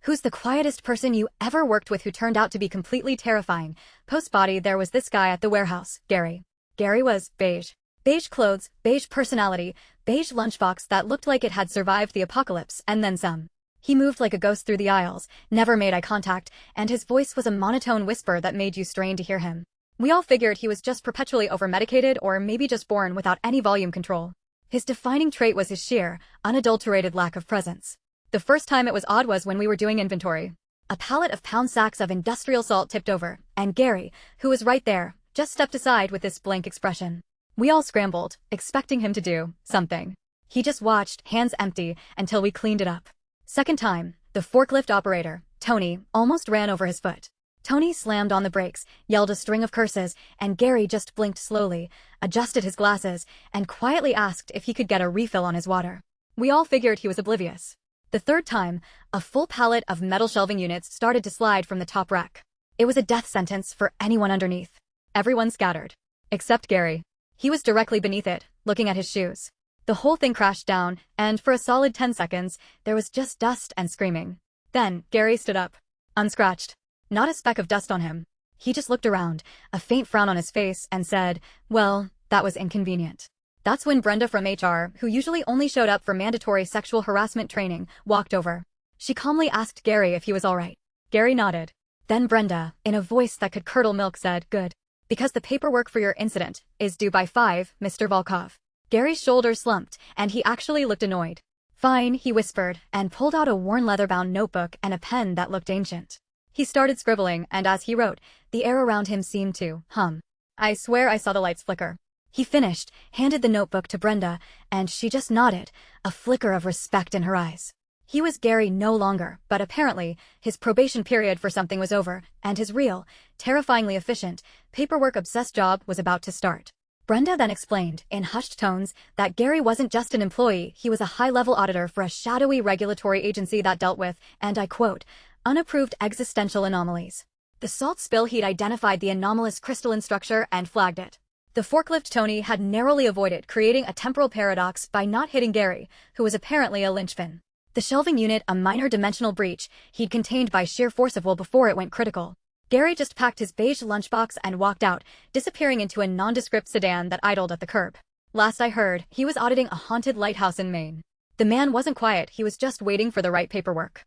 Who's the quietest person you ever worked with who turned out to be completely terrifying? Post-body, there was this guy at the warehouse, Gary. Gary was beige. Beige clothes, beige personality, beige lunchbox that looked like it had survived the apocalypse, and then some. He moved like a ghost through the aisles, never made eye contact, and his voice was a monotone whisper that made you strain to hear him. We all figured he was just perpetually over-medicated or maybe just born without any volume control. His defining trait was his sheer, unadulterated lack of presence. The first time it was odd was when we were doing inventory. A pallet of pound sacks of industrial salt tipped over, and Gary, who was right there, just stepped aside with this blank expression. We all scrambled, expecting him to do something. He just watched, hands empty, until we cleaned it up. Second time, the forklift operator, Tony, almost ran over his foot. Tony slammed on the brakes, yelled a string of curses, and Gary just blinked slowly, adjusted his glasses, and quietly asked if he could get a refill on his water. We all figured he was oblivious. The third time, a full pallet of metal shelving units started to slide from the top rack. It was a death sentence for anyone underneath. Everyone scattered. Except Gary. He was directly beneath it, looking at his shoes. The whole thing crashed down, and for a solid 10 seconds, there was just dust and screaming. Then, Gary stood up. Unscratched. Not a speck of dust on him. He just looked around, a faint frown on his face, and said, "Well, that was inconvenient." That's when Brenda from HR, who usually only showed up for mandatory sexual harassment training, walked over. She calmly asked Gary if he was all right. Gary nodded. Then Brenda, in a voice that could curdle milk, said, "Good. Because the paperwork for your incident is due by 5, Mr. Volkov." Gary's shoulders slumped, and he actually looked annoyed. "Fine," he whispered, and pulled out a worn leather-bound notebook and a pen that looked ancient. He started scribbling, and as he wrote, the air around him seemed to hum. "I swear I saw the lights flicker." He finished, handed the notebook to Brenda, and she just nodded, a flicker of respect in her eyes. He was Gary no longer, but apparently, his probation period for something was over, and his real, terrifyingly efficient, paperwork-obsessed job was about to start. Brenda then explained, in hushed tones, that Gary wasn't just an employee, he was a high-level auditor for a shadowy regulatory agency that dealt with, and I quote, "unapproved existential anomalies." The salt spill, he'd identified the anomalous crystalline structure and flagged it. The forklift Tony had narrowly avoided creating a temporal paradox by not hitting Gary, who was apparently a linchpin. The shelving unit, a minor dimensional breach, he'd contained by sheer force of will before it went critical. Gary just packed his beige lunchbox and walked out, disappearing into a nondescript sedan that idled at the curb. Last I heard, he was auditing a haunted lighthouse in Maine. The man wasn't quiet, he was just waiting for the right paperwork.